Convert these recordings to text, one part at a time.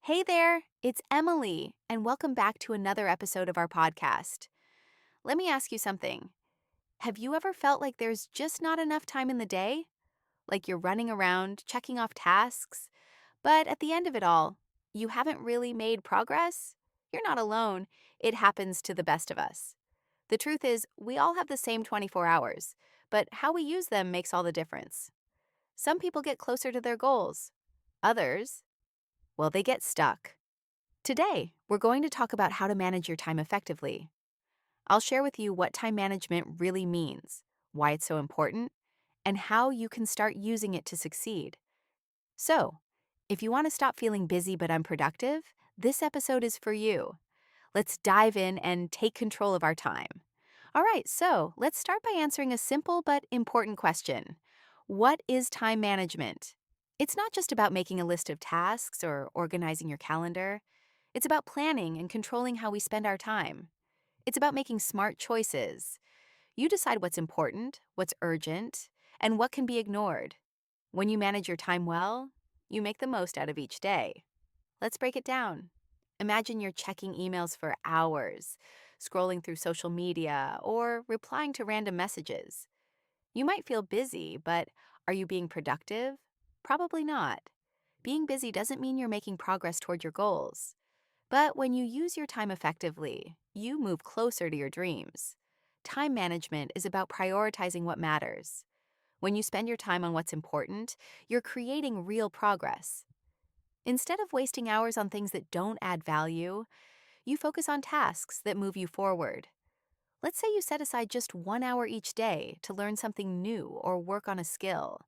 Hey there, it's Emily, and welcome back to another episode of our podcast. Let me ask you something. Have you ever felt like there's just not enough time in the day? Like you're running around, checking off tasks, but at the end of it all, you haven't really made progress? You're not alone. It happens to the best of us. The truth is, we all have the same 24 hours, but how we use them makes all the difference. Some people get closer to their goals. Others, well, they get stuck. Today, we're going to talk about how to manage your time effectively. I'll share with you what time management really means, why it's so important, and how you can start using it to succeed. So, if you want to stop feeling busy but unproductive, this episode is for you. Let's dive in and take control of our time. All right, so let's start by answering a simple but important question. What is time management? It's not just about making a list of tasks or organizing your calendar. It's about planning and controlling how we spend our time. It's about making smart choices. You decide what's important, what's urgent, and what can be ignored. When you manage your time well, you make the most out of each day. Let's break it down. Imagine you're checking emails for hours, scrolling through social media, or replying to random messages. You might feel busy, but are you being productive? Probably not. Being busy doesn't mean you're making progress toward your goals. But when you use your time effectively, you move closer to your dreams. Time management is about prioritizing what matters. When you spend your time on what's important, you're creating real progress. Instead of wasting hours on things that don't add value, you focus on tasks that move you forward. Let's say you set aside just 1 hour each day to learn something new or work on a skill.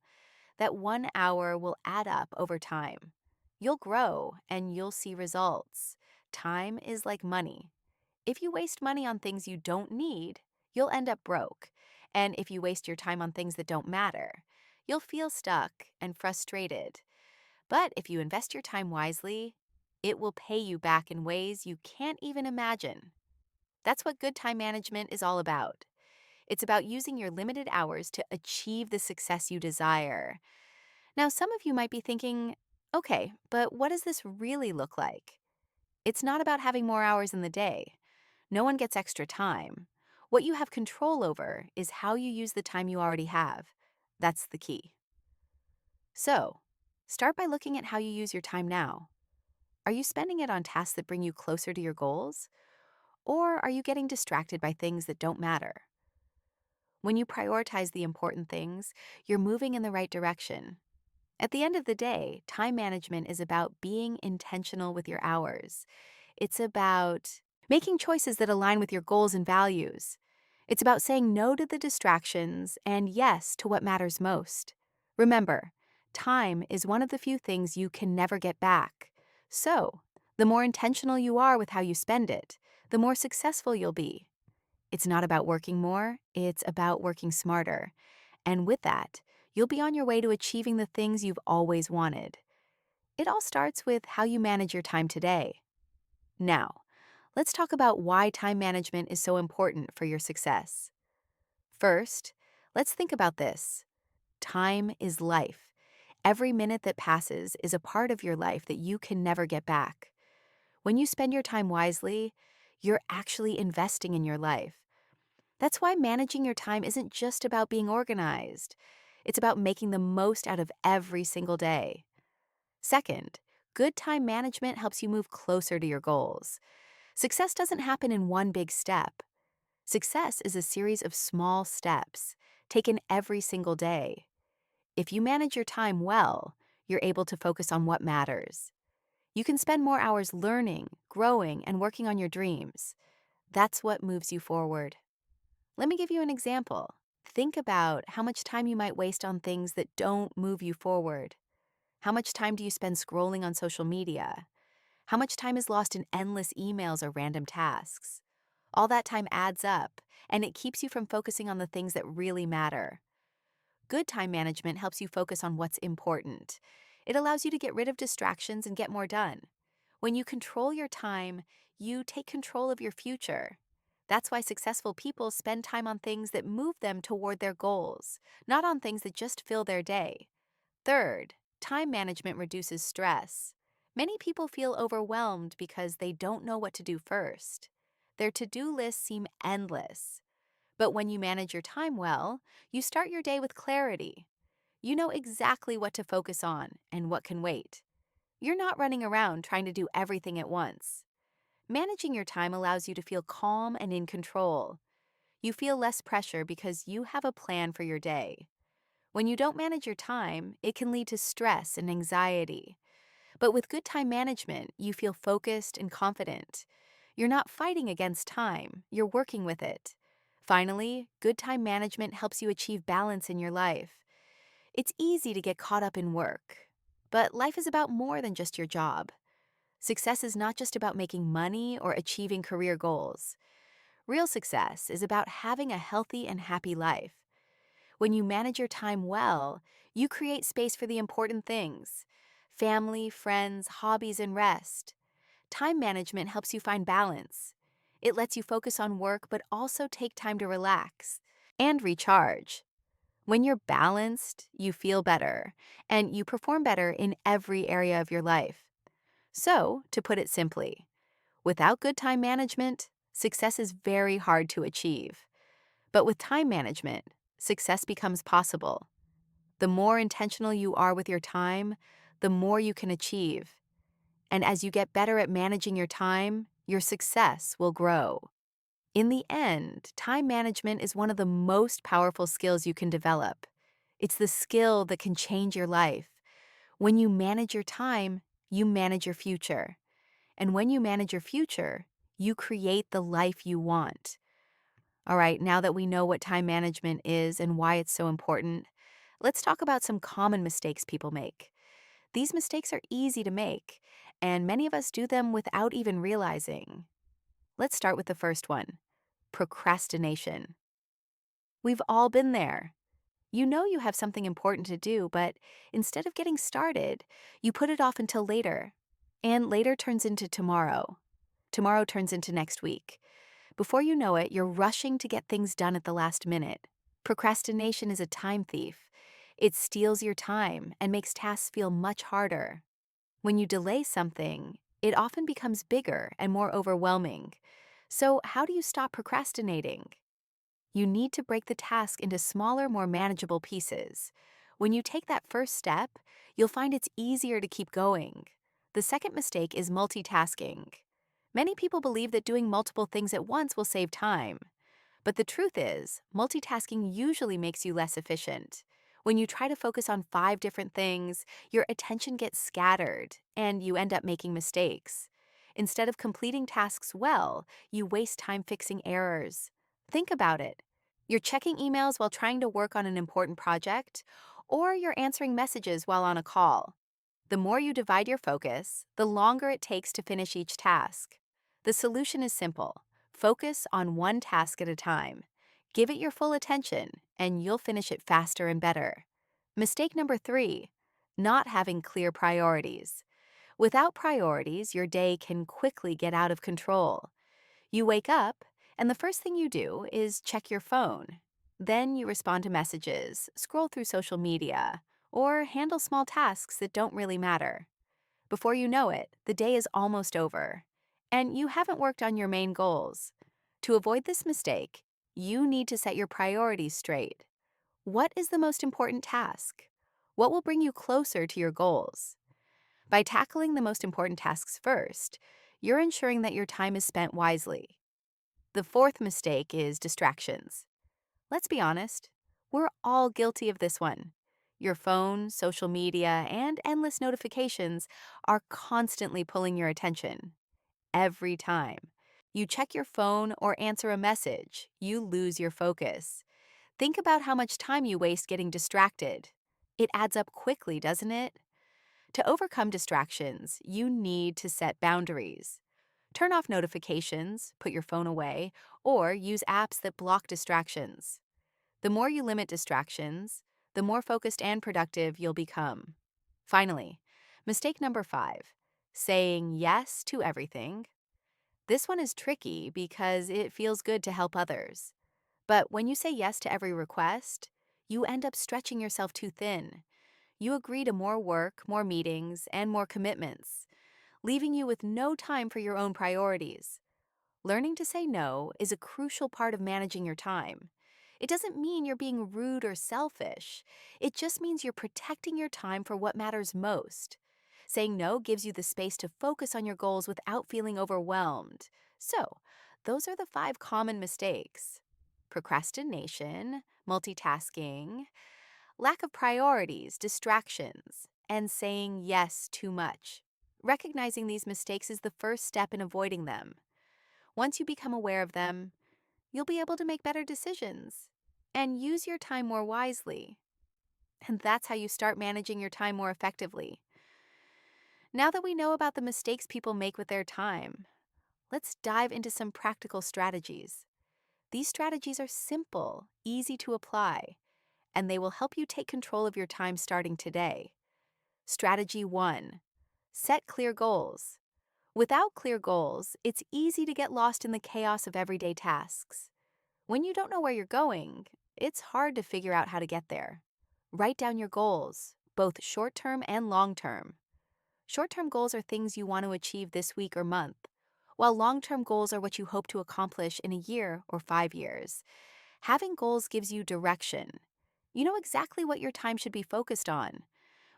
That 1 hour will add up over time. You'll grow and you'll see results. Time is like money. If you waste money on things you don't need, you'll end up broke. And if you waste your time on things that don't matter, you'll feel stuck and frustrated. But if you invest your time wisely, it will pay you back in ways you can't even imagine. That's what good time management is all about. It's about using your limited hours to achieve the success you desire. Now, some of you might be thinking, okay, but what does this really look like? It's not about having more hours in the day. No one gets extra time. What you have control over is how you use the time you already have. That's the key. So, start by looking at how you use your time now. Are you spending it on tasks that bring you closer to your goals? Or are you getting distracted by things that don't matter? When you prioritize the important things, you're moving in the right direction. At the end of the day, time management is about being intentional with your hours. It's about making choices that align with your goals and values. It's about saying no to the distractions and yes to what matters most. Remember, time is one of the few things you can never get back. So, the more intentional you are with how you spend it, the more successful you'll be. It's not about working more, it's about working smarter. And with that, you'll be on your way to achieving the things you've always wanted. It all starts with how you manage your time today. Now, let's talk about why time management is so important for your success. First, let's think about this. Time is life. Every minute that passes is a part of your life that you can never get back. When you spend your time wisely, you're actually investing in your life. That's why managing your time isn't just about being organized. It's about making the most out of every single day. Second, good time management helps you move closer to your goals. Success doesn't happen in one big step. Success is a series of small steps, taken every single day. If you manage your time well, you're able to focus on what matters. You can spend more hours learning, growing, and working on your dreams. That's what moves you forward. Let me give you an example. Think about how much time you might waste on things that don't move you forward. How much time do you spend scrolling on social media? How much time is lost in endless emails or random tasks? All that time adds up, and it keeps you from focusing on the things that really matter. Good time management helps you focus on what's important. It allows you to get rid of distractions and get more done. When you control your time, you take control of your future. That's why successful people spend time on things that move them toward their goals, not on things that just fill their day. Third, time management reduces stress. Many people feel overwhelmed because they don't know what to do first. Their to-do lists seem endless. But when you manage your time well, you start your day with clarity. You know exactly what to focus on and what can wait. You're not running around trying to do everything at once. Managing your time allows you to feel calm and in control. You feel less pressure because you have a plan for your day. When you don't manage your time, it can lead to stress and anxiety. But with good time management, you feel focused and confident. You're not fighting against time, you're working with it. Finally, good time management helps you achieve balance in your life. It's easy to get caught up in work, but life is about more than just your job. Success is not just about making money or achieving career goals. Real success is about having a healthy and happy life. When you manage your time well, you create space for the important things: family, friends, hobbies, and rest. Time management helps you find balance. It lets you focus on work but also take time to relax and recharge. When you're balanced, you feel better, and you perform better in every area of your life. So, to put it simply, without good time management, success is very hard to achieve. But with time management, success becomes possible. The more intentional you are with your time, the more you can achieve. And as you get better at managing your time, your success will grow. In the end, time management is one of the most powerful skills you can develop. It's the skill that can change your life. When you manage your time, you manage your future. And when you manage your future, you create the life you want. All right, now that we know what time management is and why it's so important, let's talk about some common mistakes people make. These mistakes are easy to make, and many of us do them without even realizing. Let's start with the first one: procrastination. We've all been there. You know you have something important to do, but instead of getting started, you put it off until later. And later turns into tomorrow. Tomorrow turns into next week. Before you know it, you're rushing to get things done at the last minute. Procrastination is a time thief. It steals your time and makes tasks feel much harder. When you delay something, it often becomes bigger and more overwhelming. So, how do you stop procrastinating? You need to break the task into smaller, more manageable pieces. When you take that first step, you'll find it's easier to keep going. The second mistake is multitasking. Many people believe that doing multiple things at once will save time. But the truth is, multitasking usually makes you less efficient. When you try to focus on 5 different things, your attention gets scattered and you end up making mistakes. Instead of completing tasks well, you waste time fixing errors. Think about it. You're checking emails while trying to work on an important project, or you're answering messages while on a call. The more you divide your focus, the longer it takes to finish each task. The solution is simple: focus on one task at a time. Give it your full attention, and you'll finish it faster and better. Mistake number 3: not having clear priorities. Without priorities, your day can quickly get out of control. You wake up, and the first thing you do is check your phone. Then you respond to messages, scroll through social media, or handle small tasks that don't really matter. Before you know it, the day is almost over, and you haven't worked on your main goals. To avoid this mistake, you need to set your priorities straight. What is the most important task? What will bring you closer to your goals? By tackling the most important tasks first, you're ensuring that your time is spent wisely. The fourth mistake is distractions. Let's be honest, we're all guilty of this one. Your phone, social media, and endless notifications are constantly pulling your attention. Every time you check your phone or answer a message, you lose your focus. Think about how much time you waste getting distracted. It adds up quickly, doesn't it? To overcome distractions, you need to set boundaries. Turn off notifications, put your phone away, or use apps that block distractions. The more you limit distractions, the more focused and productive you'll become. Finally, mistake number 5: saying yes to everything. This one is tricky because it feels good to help others. But when you say yes to every request, you end up stretching yourself too thin. You agree to more work, more meetings, and more commitments. leaving you with no time for your own priorities. Learning to say no is a crucial part of managing your time. It doesn't mean you're being rude or selfish. It just means you're protecting your time for what matters most. Saying no gives you the space to focus on your goals without feeling overwhelmed. So, those are the 5 common mistakes: procrastination, multitasking, lack of priorities, distractions, and saying yes too much. Recognizing these mistakes is the first step in avoiding them. Once you become aware of them, you'll be able to make better decisions and use your time more wisely. And that's how you start managing your time more effectively. Now that we know about the mistakes people make with their time, let's dive into some practical strategies. These strategies are simple, easy to apply, and they will help you take control of your time starting today. Strategy 1: set clear goals. Without clear goals, it's easy to get lost in the chaos of everyday tasks. When you don't know where you're going, it's hard to figure out how to get there. Write down your goals, both short term and long term. Short term goals are things you want to achieve this week or month, while long term goals are what you hope to accomplish in a year or 5 years. Having goals gives you direction. You know exactly what your time should be focused on.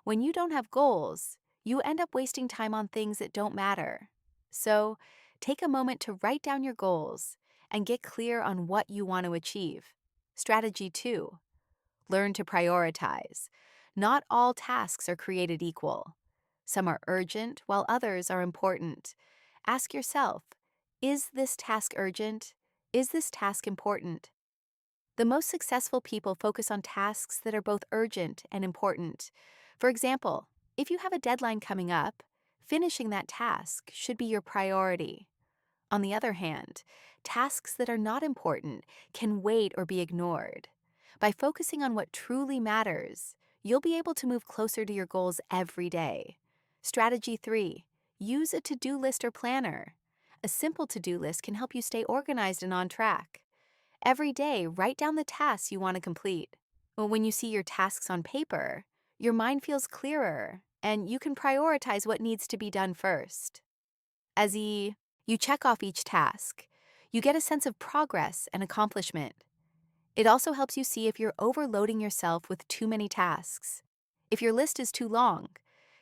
When you don't have goals, you end up wasting time on things that don't matter. So, take a moment to write down your goals and get clear on what you want to achieve. Strategy 2: learn to prioritize. Not all tasks are created equal. Some are urgent, while others are important. Ask yourself, is this task urgent? Is this task important? The most successful people focus on tasks that are both urgent and important. For example, if you have a deadline coming up, finishing that task should be your priority. On the other hand, tasks that are not important can wait or be ignored. By focusing on what truly matters, you'll be able to move closer to your goals every day. Strategy 3: use a to-do list or planner. A simple to-do list can help you stay organized and on track. Every day, write down the tasks you want to complete. When you see your tasks on paper, your mind feels clearer and you can prioritize what needs to be done first. As you check off each task, you get a sense of progress and accomplishment. It also helps you see if you're overloading yourself with too many tasks. If your list is too long,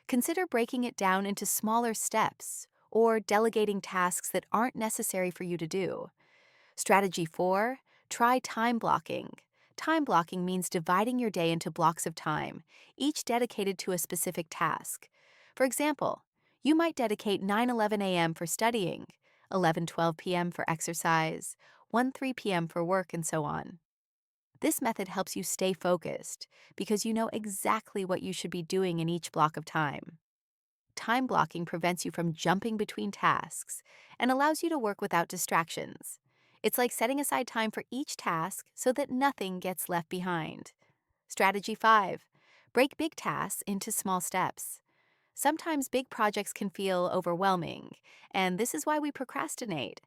consider breaking it down into smaller steps or delegating tasks that aren't necessary for you to do. Strategy 4: try time blocking. Time blocking means dividing your day into blocks of time, each dedicated to a specific task. For example, you might dedicate 9:11 a.m. for studying, 11:12 p.m. for exercise, 1:03 p.m. for work, and so on. This method helps you stay focused because you know exactly what you should be doing in each block of time. Time blocking prevents you from jumping between tasks and allows you to work without distractions. It's like setting aside time for each task so that nothing gets left behind. Strategy 5: break big tasks into small steps. Sometimes big projects can feel overwhelming, and this is why we procrastinate.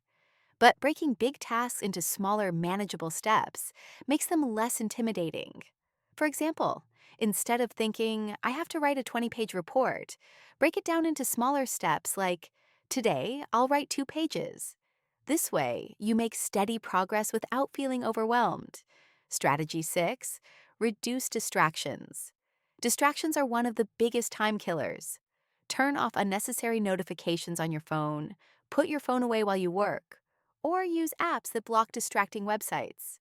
But breaking big tasks into smaller, manageable steps makes them less intimidating. For example, instead of thinking, I have to write a 20-page report, break it down into smaller steps like, today I'll write 2 pages. This way, you make steady progress without feeling overwhelmed. Strategy 6: reduce distractions. Distractions are one of the biggest time killers. Turn off unnecessary notifications on your phone, put your phone away while you work, or use apps that block distracting websites.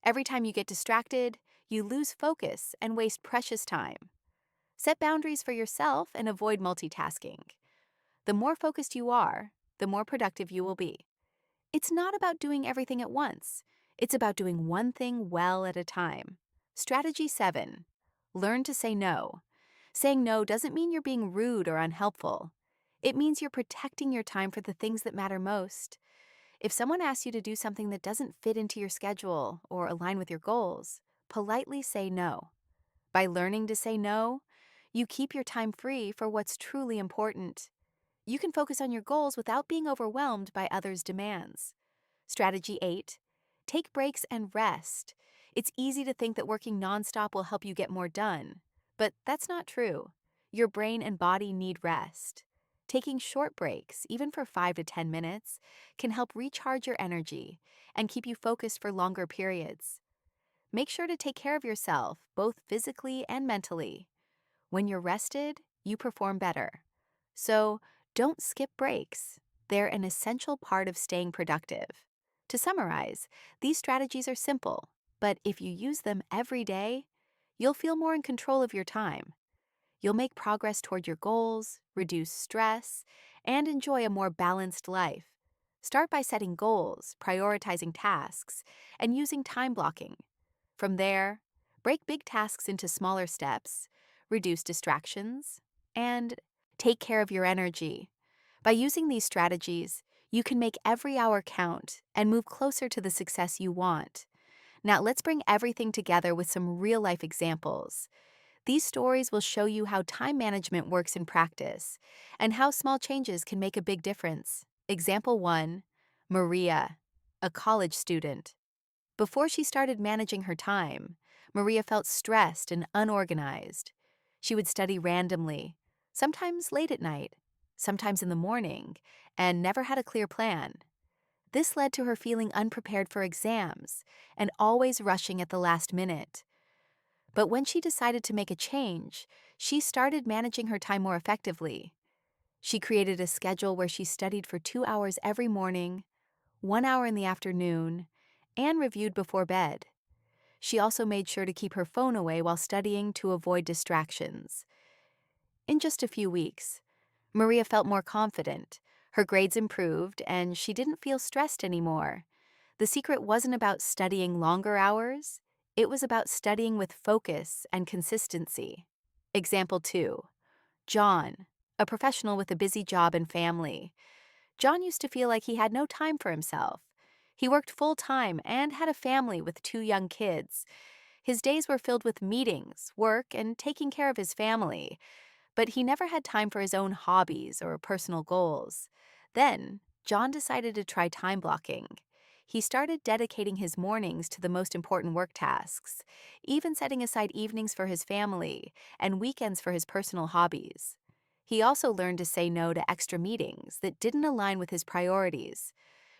Every time you get distracted, you lose focus and waste precious time. Set boundaries for yourself and avoid multitasking. The more focused you are, the more productive you will be. It's not about doing everything at once. It's about doing one thing well at a time. Strategy 7: learn to say no. Saying no doesn't mean you're being rude or unhelpful. It means you're protecting your time for the things that matter most. If someone asks you to do something that doesn't fit into your schedule or align with your goals, politely say no. By learning to say no, you keep your time free for what's truly important. You can focus on your goals without being overwhelmed by others' demands. Strategy 8: take breaks and rest. It's easy to think that working nonstop will help you get more done, but that's not true. Your brain and body need rest. Taking short breaks, even for 5 to 10 minutes, can help recharge your energy and keep you focused for longer periods. Make sure to take care of yourself, both physically and mentally. When you're rested, you perform better. So don't skip breaks. They're an essential part of staying productive. To summarize, these strategies are simple, but if you use them every day, you'll feel more in control of your time. You'll make progress toward your goals, reduce stress, and enjoy a more balanced life. Start by setting goals, prioritizing tasks, and using time blocking. From there, break big tasks into smaller steps, reduce distractions, and take care of your energy. By using these strategies, you can make every hour count and move closer to the success you want. Now, let's bring everything together with some real life examples. These stories will show you how time management works in practice and how small changes can make a big difference. Example 1, Maria, a college student. Before she started managing her time, Maria felt stressed and unorganized. She would study randomly, sometimes late at night, sometimes in the morning, and never had a clear plan. This led to her feeling unprepared for exams and always rushing at the last minute. But when she decided to make a change, she started managing her time more effectively. She created a schedule where she studied for 2 hours every morning, 1 hour in the afternoon, and reviewed before bed. She also made sure to keep her phone away while studying to avoid distractions. In just a few weeks, Maria felt more confident, her grades improved, and she didn't feel stressed anymore. The secret wasn't about studying longer hours, it was about studying with focus and consistency. Example 2, John, a professional with a busy job and family. John used to feel like he had no time for himself. He worked full-time and had a family with 2 young kids. His days were filled with meetings, work, and taking care of his family, but he never had time for his own hobbies or personal goals. Then, John decided to try time blocking. He started dedicating his mornings to the most important work tasks, even setting aside evenings for his family and weekends for his personal hobbies. He also learned to say no to extra meetings that didn't align with his priorities.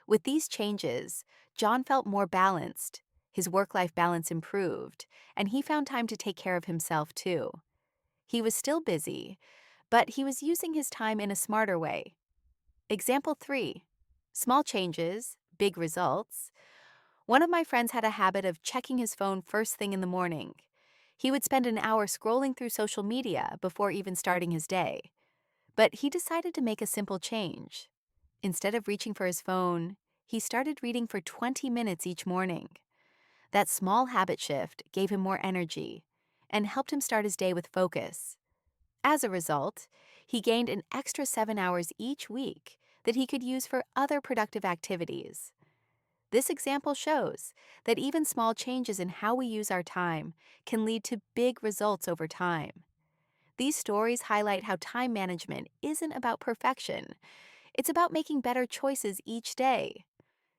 With these changes, John felt more balanced, his work-life balance improved, and he found time to take care of himself too. He was still busy, but he was using his time in a smarter way. Example 3, small changes, big results. One of my friends had a habit of checking his phone first thing in the morning. He would spend an hour scrolling through social media before even starting his day. But he decided to make a simple change. Instead of reaching for his phone, he started reading for 20 minutes each morning. That small habit shift gave him more energy and helped him start his day with focus. As a result, he gained an extra 7 hours each week that he could use for other productive activities. This example shows that even small changes in how we use our time can lead to big results over time. These stories highlight how time management isn't about perfection. It's about making better choices each day.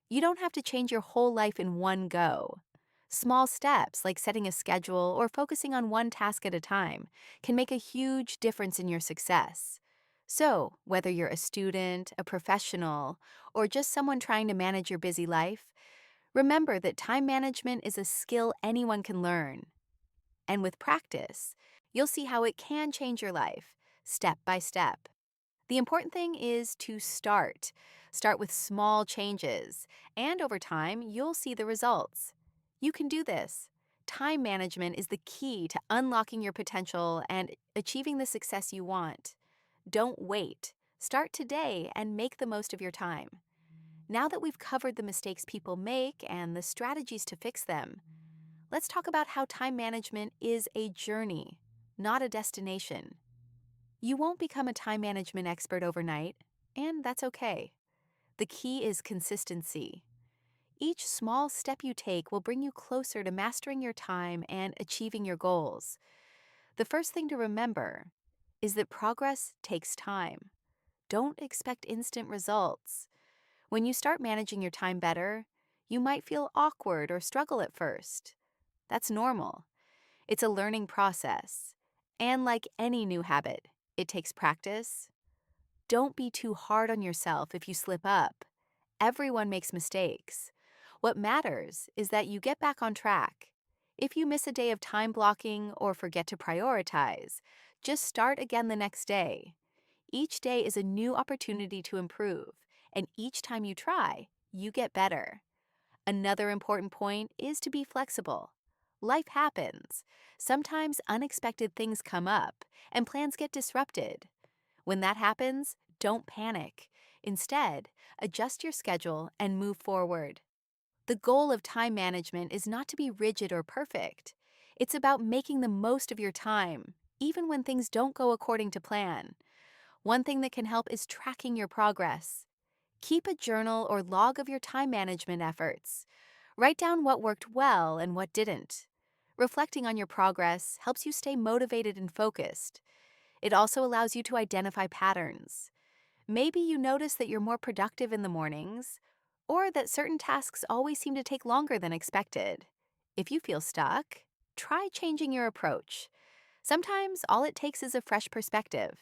You don't have to change your whole life in one go. Small steps, like setting a schedule or focusing on one task at a time, can make a huge difference in your success. So, whether you're a student, a professional, or just someone trying to manage your busy life, remember that time management is a skill anyone can learn. And with practice, you'll see how it can change your life, step by step. The important thing is to start. Start with small changes, and over time, you'll see the results. You can do this. Time management is the key to unlocking your potential and achieving the success you want. Don't wait. Start today and make the most of your time. Now that we've covered the mistakes people make and the strategies to fix them, let's talk about how time management is a journey, not a destination. You won't become a time management expert overnight, and that's okay. The key is consistency. Each small step you take will bring you closer to mastering your time and achieving your goals. The first thing to remember is that progress takes time. Don't expect instant results. When you start managing your time better, you might feel awkward or struggle at first. That's normal. It's a learning process. And like any new habit, it takes practice, Don't be too hard on yourself if you slip up. Everyone makes mistakes. What matters is that you get back on track. If you miss a day of time blocking or forget to prioritize, just start again the next day. Each day is a new opportunity to improve, and each time you try, you get better. Another important point is to be flexible. Life happens. Sometimes unexpected things come up, and plans get disrupted. When that happens, don't panic. Instead, adjust your schedule and move forward. The goal of time management is not to be rigid or perfect. It's about making the most of your time, even when things don't go according to plan. One thing that can help is tracking your progress. Keep a journal or log of your time management efforts. Write down what worked well and what didn't. Reflecting on your progress helps you stay motivated and focused. It also allows you to identify patterns. Maybe you notice that you're more productive in the mornings, or that certain tasks always seem to take longer than expected. If you feel stuck, try changing your approach. Sometimes all it takes is a fresh perspective.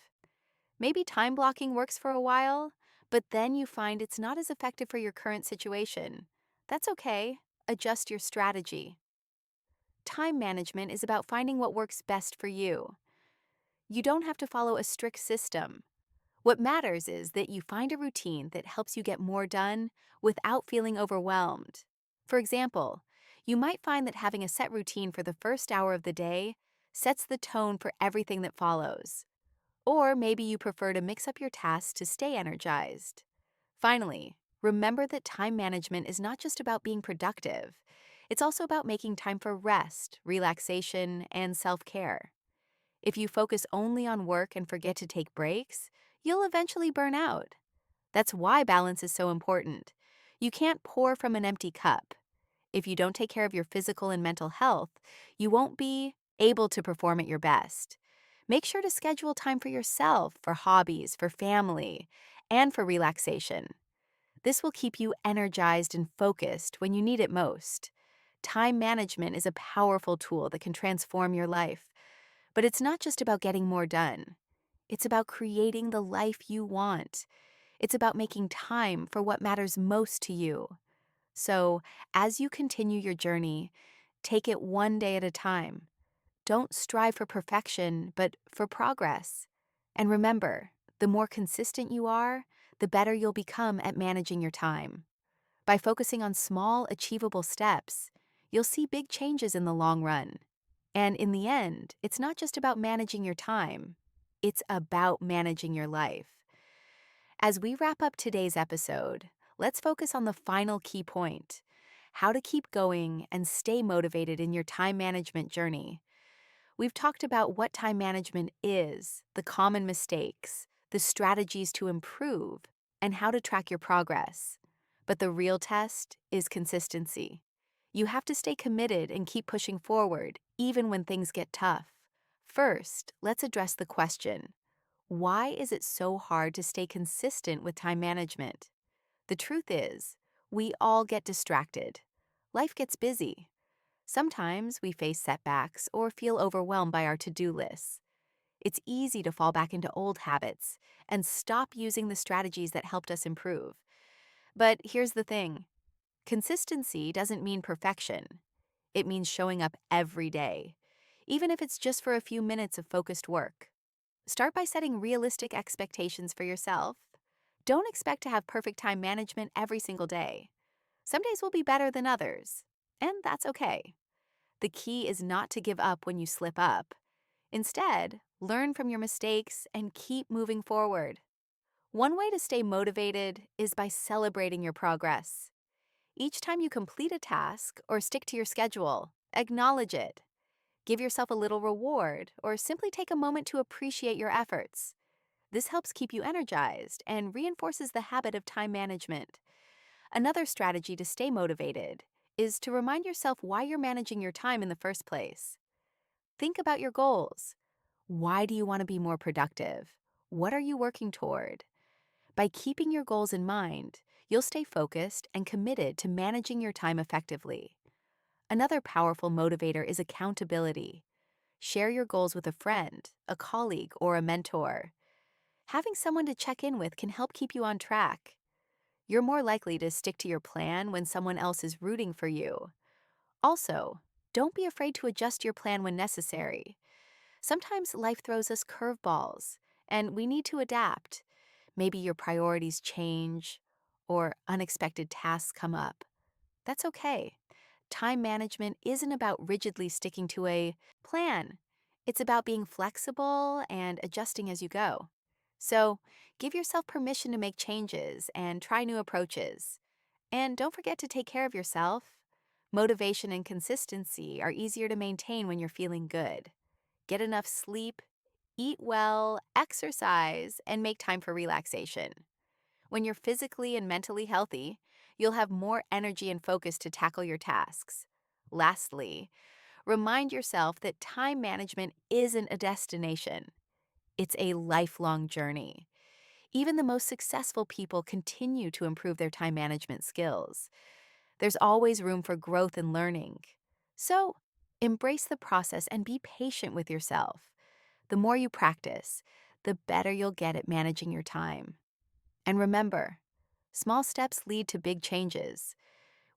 Maybe time blocking works for a while, but then you find it's not as effective for your current situation. That's okay. Adjust your strategy. Time management is about finding what works best for you. You don't have to follow a strict system. What matters is that you find a routine that helps you get more done without feeling overwhelmed. For example, you might find that having a set routine for the first hour of the day sets the tone for everything that follows. Or maybe you prefer to mix up your tasks to stay energized. Finally, remember that time management is not just about being productive. It's also about making time for rest, relaxation, and self-care. If you focus only on work and forget to take breaks, you'll eventually burn out. That's why balance is so important. You can't pour from an empty cup. If you don't take care of your physical and mental health, you won't be able to perform at your best. Make sure to schedule time for yourself, for hobbies, for family, and for relaxation. This will keep you energized and focused when you need it most. Time management is a powerful tool that can transform your life. But it's not just about getting more done. It's about creating the life you want. It's about making time for what matters most to you. So, as you continue your journey, take it one day at a time. Don't strive for perfection, but for progress. And remember, the more consistent you are, the better you'll become at managing your time. By focusing on small, achievable steps, you'll see big changes in the long run. And in the end, it's not just about managing your time, it's about managing your life. As we wrap up today's episode, let's focus on the final key point: how to keep going and stay motivated in your time management journey. We've talked about what time management is, the common mistakes, the strategies to improve, and how to track your progress. But the real test is consistency. You have to stay committed and keep pushing forward, even when things get tough. First, let's address the question: why is it so hard to stay consistent with time management? The truth is, we all get distracted. Life gets busy. Sometimes we face setbacks or feel overwhelmed by our to-do lists. It's easy to fall back into old habits and stop using the strategies that helped us improve. But here's the thing: consistency doesn't mean perfection. It means showing up every day, even if it's just for a few minutes of focused work. Start by setting realistic expectations for yourself. Don't expect to have perfect time management every single day. Some days will be better than others, and that's okay. The key is not to give up when you slip up. Instead, learn from your mistakes and keep moving forward. One way to stay motivated is by celebrating your progress. Each time you complete a task or stick to your schedule, acknowledge it. Give yourself a little reward or simply take a moment to appreciate your efforts. This helps keep you energized and reinforces the habit of time management. Another strategy to stay motivated is to remind yourself why you're managing your time in the first place. Think about your goals. Why do you want to be more productive? What are you working toward? By keeping your goals in mind, you'll stay focused and committed to managing your time effectively. Another powerful motivator is accountability. Share your goals with a friend, a colleague, or a mentor. Having someone to check in with can help keep you on track. You're more likely to stick to your plan when someone else is rooting for you. Also, don't be afraid to adjust your plan when necessary. Sometimes life throws us curveballs, and we need to adapt. Maybe your priorities change or unexpected tasks come up. That's okay. Time management isn't about rigidly sticking to a plan. It's about being flexible and adjusting as you go. So, give yourself permission to make changes and try new approaches. And don't forget to take care of yourself. Motivation and consistency are easier to maintain when you're feeling good. Get enough sleep, eat well, exercise, and make time for relaxation. When you're physically and mentally healthy, you'll have more energy and focus to tackle your tasks. Lastly, remind yourself that time management isn't a destination. It's a lifelong journey. Even the most successful people continue to improve their time management skills. There's always room for growth and learning. So, embrace the process and be patient with yourself. The more you practice, the better you'll get at managing your time. And remember, small steps lead to big changes.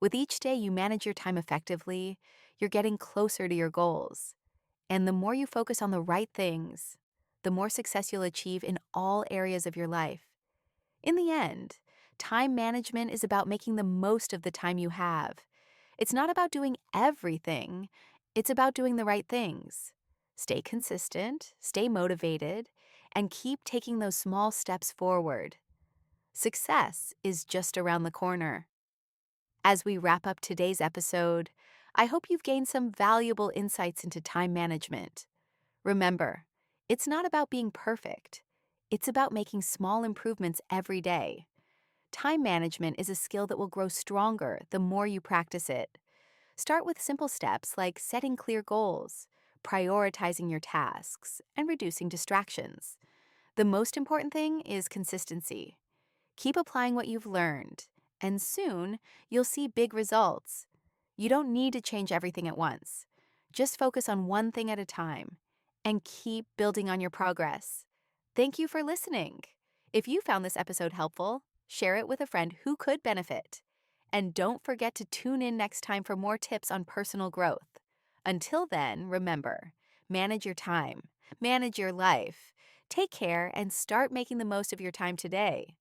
With each day you manage your time effectively, you're getting closer to your goals. And the more you focus on the right things, the more success you'll achieve in all areas of your life. In the end, time management is about making the most of the time you have. It's not about doing everything, it's about doing the right things. Stay consistent, stay motivated, and keep taking those small steps forward. Success is just around the corner. As we wrap up today's episode, I hope you've gained some valuable insights into time management. Remember, it's not about being perfect. It's about making small improvements every day. Time management is a skill that will grow stronger the more you practice it. Start with simple steps like setting clear goals, prioritizing your tasks, and reducing distractions. The most important thing is consistency. Keep applying what you've learned, and soon you'll see big results. You don't need to change everything at once. Just focus on one thing at a time and keep building on your progress. Thank you for listening. If you found this episode helpful, share it with a friend who could benefit. And don't forget to tune in next time for more tips on personal growth. Until then, remember, manage your time, manage your life. Take care and start making the most of your time today.